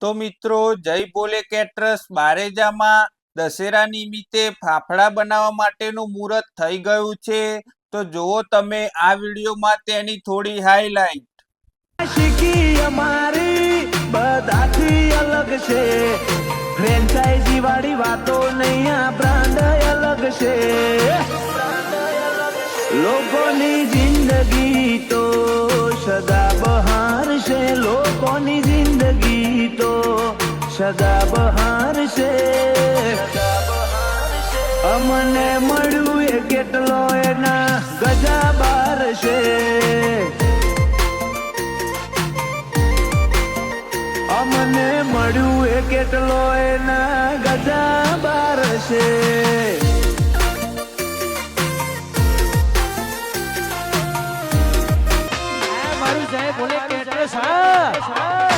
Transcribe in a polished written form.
તો મિત્રો જય બોલે કેટરસ બારેજામાં દશેરા નિમિત્તે ફાફડા બનાવવા માટેનું મુહૂર્ત થઈ ગયું છે। તો જુઓ તમે આ વિડીયોમાં તેની થોડી હાઈલાઈટ। અમારી બધાથી અલગ છે, ફ્રેન્ચાઇઝી વાળી વાતો નહીં, આ બ્રાન્ડ અલગ છે। લોકોની જિંદગી તો સદાબહાર છે, લોકોની જિંદગી તો સદાબહાર છે। અમને મળ્યું એ કેટલો એના ગજા બાર છે। અમને મળ્યું એ કેટલો એના ગજા બાર છે। મારું જય બોલે કેટરસ, હા